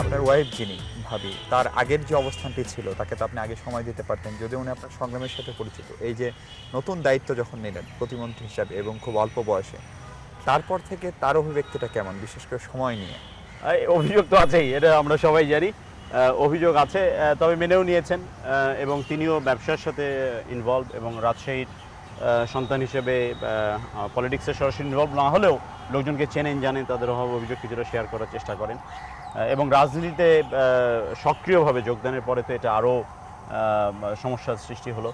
আপনার ওয়াইফ যিনি ভাবি, তার আগের যে অবস্থানটি ছিল তাকে তো আপনি আগে সময় দিতে পারতেন, যদিও উনি আপনার সংগ্রামের সাথে পরিচিত। এই যে নতুন দায়িত্ব যখন নিলেন প্রতিমন্ত্রী হিসাবে এবং খুব অল্প বয়সে, তারপর থেকে তার অভিব্যক্তিটা কেমন, বিশেষ করে সময় নিয়ে? অভিযোগ তো আছেই, এটা আমরা সবাই জানি। অভিযোগ আছে, তবে মেনেও নিয়েছেন এবং তিনিও ব্যবসার সাথে ইনভলভ এবং রাজশাহীর সন্তান হিসেবে পলিটিক্সে সরাসরি ইনভলভ না হলেও লোকজনকে চেনেন, জানেন, তাদের অভাব অভিযোগ কিছুটা শেয়ার করার চেষ্টা করেন এবং রাজনীতিতে সক্রিয়ভাবে যোগদানের পরে তো এটা আরও সমস্যার সৃষ্টি হলো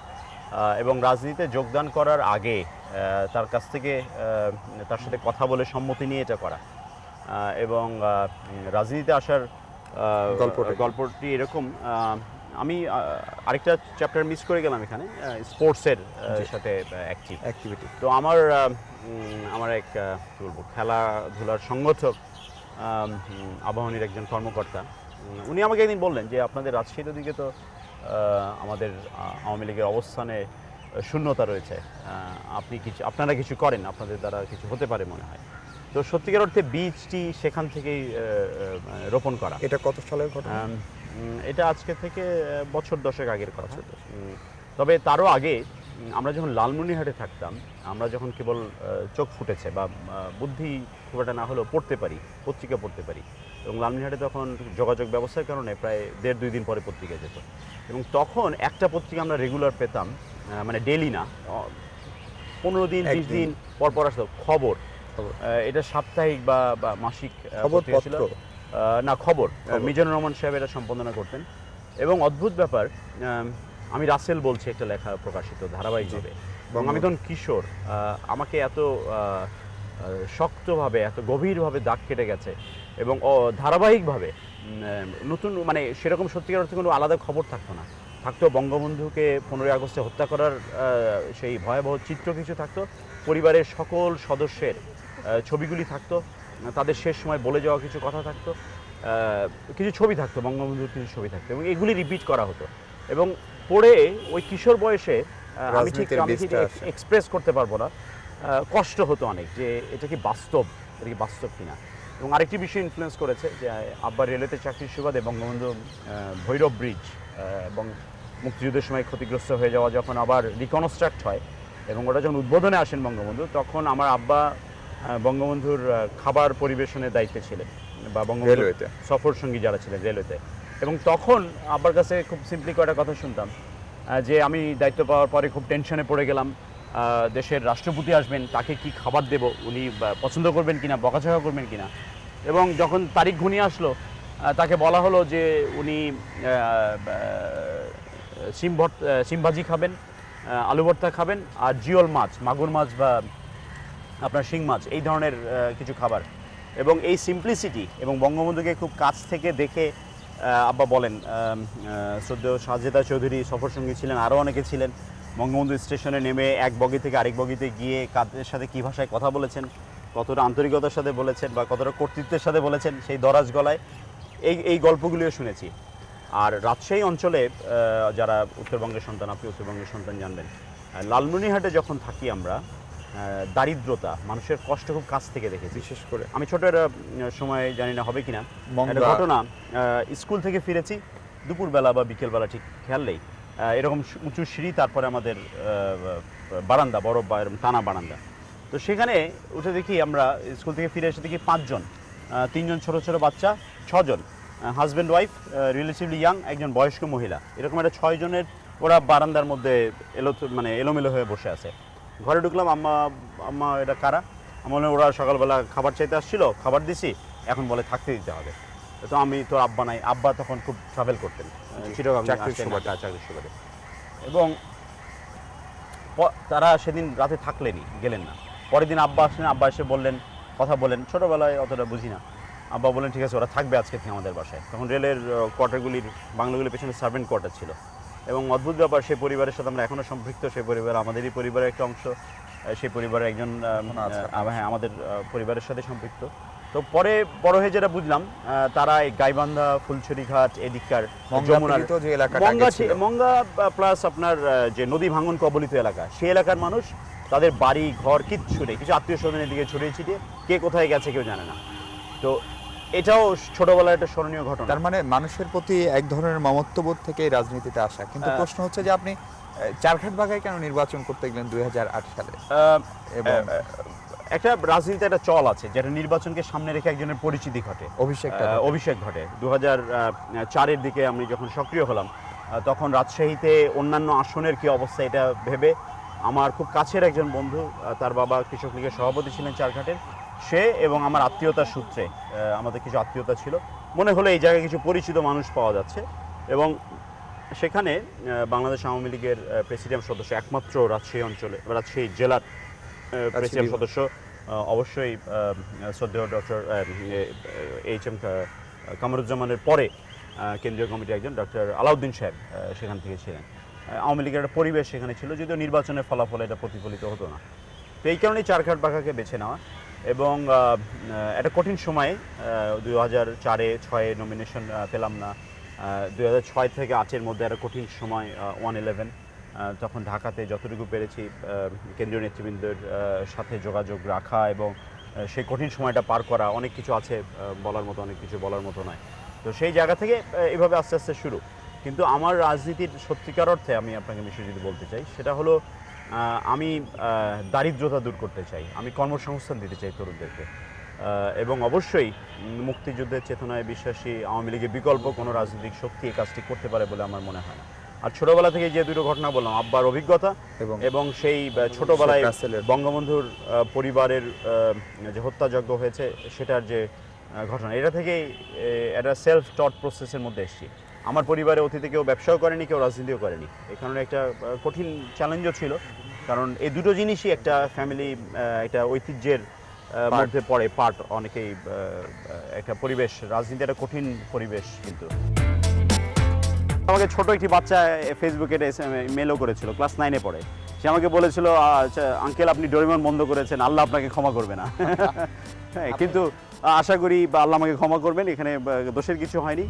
এবং রাজনীতিতে যোগদান করার আগে তার কাছ থেকে তার সাথে কথা বলে সম্মতি নিয়ে এটা করা এবং রাজনীতিতে আসার গল্পটি এরকম। আমি আরেকটা চ্যাপ্টার মিস করে গেলাম এখানে, স্পোর্টসের সাথে অ্যাক্টিভিটি। তো আমার এক কী বলবো, খেলাধুলার সংগঠক আবাহনীর একজন কর্মকর্তা, উনি আমাকে একদিন বললেন যে আপনাদের রাজশাহীর দিকে তো আমাদের আওয়ামী লীগের অবস্থানে শূন্যতা রয়েছে, আপনারা কিছু করেন, আপনাদের দ্বারা কিছু হতে পারে মনে হয়। তো সত্যিকার অর্থে বীজটি সেখান থেকেই রোপণ করা। এটা কত সালের ঘটনা? এটা আজকে থেকে বছর 10 আগের কথা। তবে তারও আগে আমরা যখন লালমনিরহাটে থাকতাম, আমরা যখন কেবল চোখ ফুটেছে বা বুদ্ধি খুব একটা না হলেও পড়তে পারি, পত্রিকা পড়তে পারি, এবং লালমনিরহাটে তখন যোগাযোগ ব্যবস্থার কারণে প্রায় 1.5-2 দিন পরে পত্রিকা যেত এবং তখন একটা পত্রিকা আমরা রেগুলার পেতাম, মানে ডেলি না, 15 দিন 20 দিন পর পর আসতো খবর। এটা সাপ্তাহিক বা মাসিক পত্রিকা ছিল না, খবর। মিজানুর রহমান সাহেব এটা সম্পাদনা করতেন এবং অদ্ভুত ব্যাপার, আমি রাসেল বলছি একটা লেখা প্রকাশিত ধারাবাহিকভাবে এবং আমি তখন কিশোর, আমাকে এত শক্তভাবে, এত গভীরভাবে দাগ কেটে গেছে এবং ধারাবাহিকভাবে নতুন, মানে সেরকম সত্যিকার অর্থে কোনো আলাদা খবর থাকতো না, থাকতো বঙ্গবন্ধুকে 15ই আগস্টে হত্যা করার সেই ভয়াবহ চিত্র কিছু থাকতো, পরিবারের সকল সদস্যের ছবিগুলি থাকতো, তাদের শেষ সময় বলে যাওয়া কিছু কথা থাকতো, কিছু ছবি থাকতো, বঙ্গবন্ধুর কিছু ছবি থাকতো এবং এগুলি রিপিট করা হতো এবং পড়ে ওই কিশোর বয়সে আমি ঠিক এক্সপ্রেস করতে পারবো না, কষ্ট হতো অনেক যে এটা কি বাস্তব কিনা। এবং আরেকটি বিষয় ইনফ্লুয়েন্স করেছে যে আব্বা রেলওয়েতে চাকরির সুবাদে বঙ্গবন্ধু ভৈরব ব্রিজ এবং মুক্তিযুদ্ধের সময় ক্ষতিগ্রস্ত হয়ে যাওয়া যখন আবার রিকনস্ট্রাক্ট হয় এবং ওটা যখন উদ্বোধনে আসেন বঙ্গবন্ধু, তখন আমার আব্বা বঙ্গবন্ধুর খাবার পরিবেশনের দায়িত্বে ছিলেন বা বঙ্গবন্ধু সফর সঙ্গী যারা ছিলেন রেলওয়েতে, এবং তখন আব্বার কাছে খুব সিম্পলি কয়েকটা কথা শুনতাম যে আমি দায়িত্ব পাওয়ার পরে খুব টেনশনে পড়ে গেলাম, দেশের রাষ্ট্রপতি আসবেন, তাকে কি খাবার দেব, উনি পছন্দ করবেন কিনা, বকাঝকা করবেন কিনা। এবং যখন তারিখ ঘনিয়ে আসলো, তাকে বলা হলো যে উনি সিম ভাজি খাবেন, আলু ভর্তা খাবেন আর জিওল মাছ, মাগুর মাছ বা আপনার শিং মাছ, এই ধরনের কিছু খাবার। এবং এই সিম্পলিসিটি এবং বঙ্গবন্ধুকে খুব কাছ থেকে দেখে আব্বা বলেন, শ্রদ্ধেয় সাজেদা চৌধুরী সফর সঙ্গী ছিলেন, আরও অনেকে ছিলেন, বঙ্গবন্ধু স্টেশনে নেমে এক বগি থেকে আরেক বগিতে গিয়ে কাদের সাথে কী ভাষায় কথা বলেছেন, কতটা আন্তরিকতার সাথে বলেছেন বা কতটা কর্তৃত্বের সাথে বলেছেন সেই দরাজ গলায়, এই গল্পগুলিও শুনেছি। আর রাজশাহী অঞ্চলে যারা উত্তরবঙ্গের সন্তান, আপনি উত্তরবঙ্গের সন্তান জানবেন, লালমনিরহাটে যখন থাকি আমরা, দারিদ্রতা, মানুষের কষ্ট খুব কাছ থেকে দেখেছি। বিশেষ করে আমি ছোট একটা সময়, জানি না হবে কিনা, একটা ঘটনা, স্কুল থেকে ফিরেছি দুপুরবেলা বা বিকেলবেলা ঠিক খেয়াল নেই, এরকম উঁচু সিঁড়ি, তারপরে আমাদের বারান্দা, বড় বা এরকম টানা বারান্দা, তো সেখানে উঠে দেখি আমরা স্কুল থেকে ফিরে এসে দেখি 5 জন, 3 জন ছোটো ছোটো বাচ্চা, 6 জন হাজব্যান্ড ওয়াইফ, রিলেটিভলি ইয়াং, একজন বয়স্ক মহিলা, এরকম একটা 6 জনের ওরা বারান্দার মধ্যে এলোমেলো হয়ে বসে আছে। ঘরে ঢুকলাম, আম্মা এটা কারা? আমার ওরা সকালবেলা খাবার চাইতে আসছিল, খাবার দিছি, এখন বলে থাকতে দিতে হবে। তো আমি তো আব্বা নাই, আব্বা তখন খুব ট্রাভেল করতেন চাকরির সুবাদে, এবং তারা সেদিন রাতে গেলেন না। পরের দিন আব্বা আসলেন, আব্বা এসে বললেন, কথা বলেন, ছোটোবেলায় অতটা বুঝি না, আব্বা বললেন ঠিক আছে ওরা থাকবে আজকে থেকে আমাদের বাসায়। তখন রেলের কোয়ার্টারগুলির, বাংলোগুলির পেছনে সার্ভেন্ট কোয়ার্টার ছিল এবং অদ্ভুত ব্যাপার, সেই পরিবারের সাথে আমরা এখনও সম্পৃক্ত, সেই পরিবার আমাদেরই পরিবারের একটা অংশ, সেই পরিবারের একজন, হ্যাঁ আমাদের পরিবারের সাথে সম্পৃক্ত। তো পরে বড় হয়ে যেটা বুঝলাম, তারা এই গাইবান্ধা, ফুলছড়িঘাট, এদিককার মঙ্গা প্লাস আপনার যে নদী ভাঙন কবলিত এলাকা, সেই এলাকার মানুষ, তাদের বাড়ি ঘর কিচ্ছু নেই, কিছু আত্মীয় স্বজনের দিকে ছড়িয়ে ছিটিয়ে, কে কোথায় গেছে কেউ জানে না। তো এটাও ছোটবেলার একটা স্মরণীয় ঘটনা। তার মানে মানুষের প্রতি এক ধরনের মমত্ববোধ থেকে এই রাজনীতিতে আসা, কিন্তু প্রশ্ন হচ্ছে যে আপনি চারঘাট বাগায় কেন নির্বাচন করতে গেলেন 2008 সালে? এবং একটা রাজনীতিতে একটা চল আছে যেটা নির্বাচনকে সামনে রেখে একজনের পরিচিতি ঘটে, অভিষেক ঘটে। 2004-এর দিকে আমি যখন সক্রিয় হলাম তখন রাজশাহীতে অন্যান্য আসনের কি অবস্থা এটা ভেবে আমার খুব কাছের একজন বন্ধু, তার বাবা কৃষক লীগের সভাপতি ছিলেন চারঘাটের, সে এবং আমার আত্মীয়তার সূত্রে আমাদের কিছু আত্মীয়তা ছিল, মনে হলো এই জায়গায় কিছু পরিচিত মানুষ পাওয়া যাচ্ছে। এবং সেখানে বাংলাদেশ আওয়ামী লীগের প্রেসিডিয়াম সদস্য, একমাত্র রাজশাহী অঞ্চলে রাজশাহী জেলার প্রেসিডিয়াম সদস্য, অবশ্যই শ্রদ্ধেয় ডক্টর এইচ.এম. কামরুজ্জামানের পরে কেন্দ্রীয় কমিটির একজন ডক্টর আলাউদ্দিন সাহেব সেখান থেকে ছিলেন। আওয়ামী লীগের একটা পরিবেশ সেখানে ছিল, যদিও নির্বাচনের ফলাফলে এটা প্রতিফলিত হতো না। তো এই কারণেই চারঘাট বাঘাকে বেছে নেওয়া। এবং একটা কঠিন সময়ে 2004-06 নমিনেশন পেলাম না, 2006 থেকে 2008-এর মধ্যে একটা কঠিন সময় 1/11, তখন ঢাকাতে যতটুকু পেরেছি কেন্দ্রীয় নেতৃবৃন্দের সাথে যোগাযোগ রাখা এবং সেই কঠিন সময়টা পার করা, অনেক কিছু আছে বলার মতো, অনেক কিছু বলার মতো নয়। তো সেই জায়গা থেকে এভাবে আস্তে আস্তে শুরু। কিন্তু আমার রাজনীতির সত্যিকার অর্থে আমি আপনাকে বিষয় যদি বলতে চাই, সেটা হলো আমি দারিদ্রতা দূর করতে চাই, আমি কর্মসংস্থান দিতে চাই তরুণদেরকে, এবং অবশ্যই মুক্তিযুদ্ধের চেতনায় বিশ্বাসী আওয়ামী লীগের বিকল্প কোনো রাজনৈতিক শক্তি এই কাজটি করতে পারে বলে আমার মনে হয় না। আর ছোটবেলা থেকে যে দুটো ঘটনা বললাম, আব্বার অভিজ্ঞতা এবং সেই ছোটবেলায় বঙ্গবন্ধুর পরিবারের যে হত্যাযজ্ঞ হয়েছে সেটার যে ঘটনা, এটা থেকেই একটা সেলফ টট প্রসেসের মধ্যে এসেছি। আমার পরিবারে অতীতে কেউ ব্যবসাও করেনি, কেউ রাজনীতিও করেনি, এই কারণে একটা কঠিন চ্যালেঞ্জও ছিল, কারণ এই দুটো জিনিসই একটা ফ্যামিলি, একটা ঐতিহ্যের মধ্যে পড়ে পার্ট। অনেকেই একটা পরিবেশ, রাজনীতি একটা কঠিন পরিবেশ। কিন্তু আমাকে ছোট একটি বাচ্চা ফেসবুকে মেলও করেছিল, ক্লাস 9-এ পড়ে। সে আমাকে বলেছিল, আঙ্কেল আপনি ডোরেমন বন্ধ করেছেন, আল্লাহ আপনাকে ক্ষমা করবে না। হ্যাঁ, কিন্তু আশা করি আল্লাহ আমাকে ক্ষমা করবেন, এখানে দোষের কিছু হয়নি।